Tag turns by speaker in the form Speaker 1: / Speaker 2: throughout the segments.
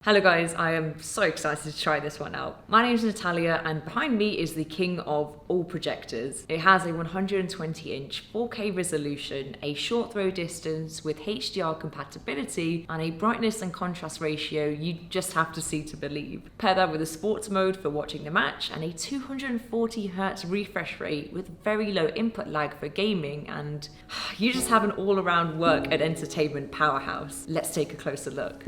Speaker 1: Hello guys, I am so excited to try this one out. My name is Natalia and behind me is the king of all projectors. It has a 120-inch 4K resolution, a short throw distance with HDR compatibility, and a brightness and contrast ratio you just have to see to believe. Pair that with a sports mode for watching the match and a 240Hz refresh rate with very low input lag for gaming, and you just have an all-around work and entertainment powerhouse. Let's take a closer look.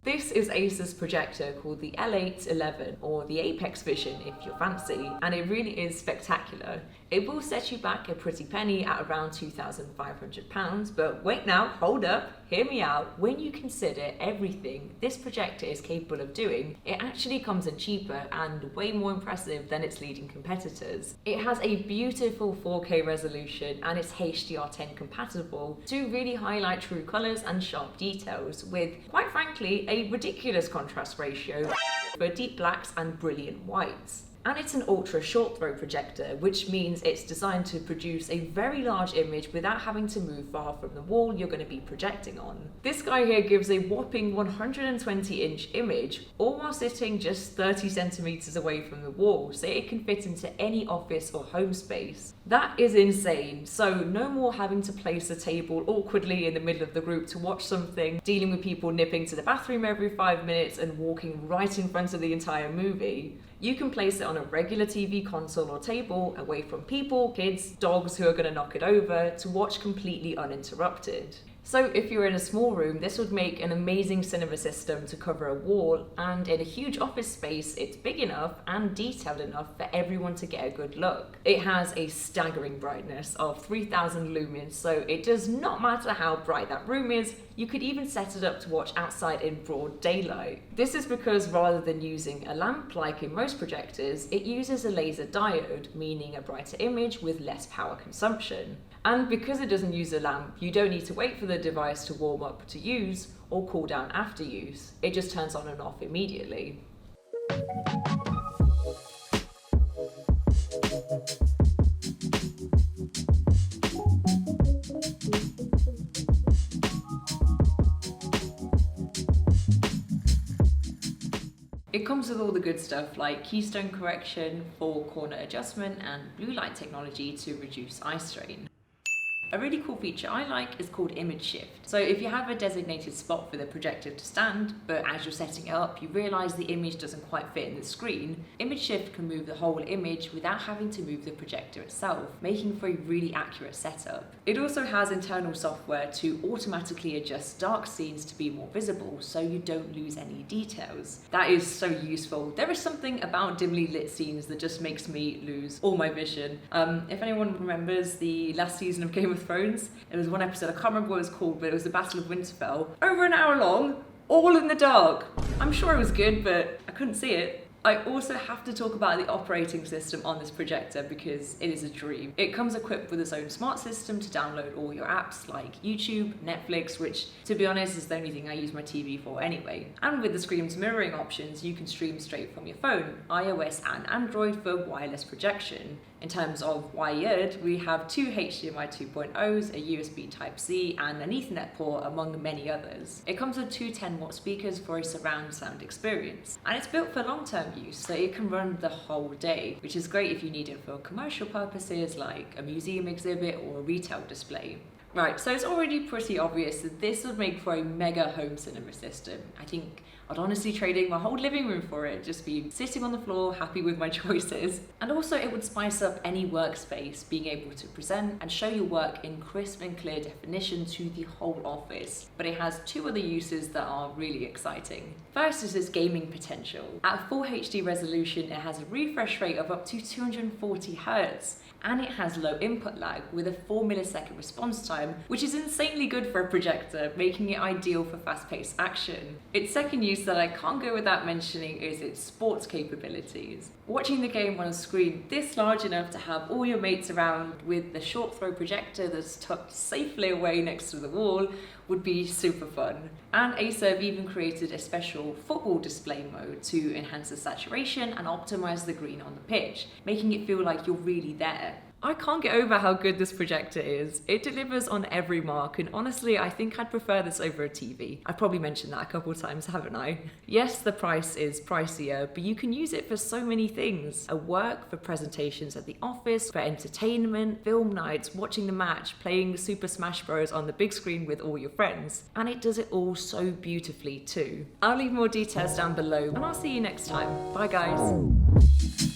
Speaker 1: This is Acer's projector called the L811, or the Apex Vision if you're fancy, and it really is spectacular. It will set you back a pretty penny at around £2,500, but wait now, hold up, hear me out. When you consider everything this projector is capable of doing, it actually comes in cheaper and way more impressive than its leading competitors. It has a beautiful 4K resolution and it's HDR10 compatible to really highlight true colours and sharp details, with, quite frankly, a ridiculous contrast ratio for deep blacks and brilliant whites. And it's an ultra short throw projector, which means it's designed to produce a very large image without having to move far from the wall you're going to be projecting on. This guy here gives a whopping 120-inch image, all while sitting just 30 centimeters away from the wall, so it can fit into any office or home space. That is insane. So no more having to place a table awkwardly in the middle of the group to watch something, dealing with people nipping to the bathroom every 5 minutes and walking right in front of the entire movie. You can place it on a regular TV console or table, away from people, kids, dogs who are going to knock it over, to watch completely uninterrupted. So if you're in a small room, this would make an amazing cinema system to cover a wall, and in a huge office space, it's big enough and detailed enough for everyone to get a good look. It has a staggering brightness of 3000 lumens, so it does not matter how bright that room is, you could even set it up to watch outside in broad daylight. This is because rather than using a lamp like in most projectors, it uses a laser diode, meaning a brighter image with less power consumption. And because it doesn't use a lamp, you don't need to wait for the device to warm up to use or cool down after use. It just turns on and off immediately. It comes with all the good stuff like keystone correction, four corner adjustment, and blue light technology to reduce eye strain. A really cool feature I like is called image shift. So if you have a designated spot for the projector to stand, but as you're setting it up, you realize the image doesn't quite fit in the screen, image shift can move the whole image without having to move the projector itself, making for a really accurate setup. It also has internal software to automatically adjust dark scenes to be more visible, so you don't lose any details. That is so useful. There is something about dimly lit scenes that just makes me lose all my vision. If anyone remembers the last season of Game of Thrones, there was one episode, I can't remember what it was called, but it was the Battle of Winterfell, over an hour long, all in the dark. I'm sure it was good, but I couldn't see it. I also have to talk about the operating system on this projector because it is a dream. It comes equipped with its own smart system to download all your apps like YouTube, Netflix, which to be honest is the only thing I use my TV for anyway. And with the screen's mirroring options, you can stream straight from your phone, iOS and Android for wireless projection. In terms of wired, we have two HDMI 2.0s, a USB Type-C, and an Ethernet port, among many others. It comes with two 10-watt speakers for a surround sound experience, and it's built for long-term use, so it can run the whole day, which is great if you need it for commercial purposes like a museum exhibit or a retail display. Right, so it's already pretty obvious that this would make for a mega home cinema system. I think I'd honestly trade in my whole living room for it, just be sitting on the floor, happy with my choices. And also it would spice up any workspace, being able to present and show your work in crisp and clear definition to the whole office. But it has two other uses that are really exciting. First is its gaming potential. At full HD resolution, it has a refresh rate of up to 240 Hz. And it has low input lag with a 4 millisecond response time time, which is insanely good for a projector, making it ideal for fast-paced action. Its second use that I can't go without mentioning is its sports capabilities. Watching the game on a screen this large enough to have all your mates around with the short throw projector that's tucked safely away next to the wall would be super fun. And Acer have even created a special football display mode to enhance the saturation and optimize the green on the pitch, making it feel like you're really there. I can't get over how good this projector is. It delivers on every mark, and honestly, I think I'd prefer this over a TV. I've probably mentioned that a couple times, haven't I? Yes, the price is pricier, but you can use it for so many things. At work, for presentations at the office, for entertainment, film nights, watching the match, playing Super Smash Bros on the big screen with all your friends. And it does it all so beautifully too. I'll leave more details down below, and I'll see you next time. Bye guys.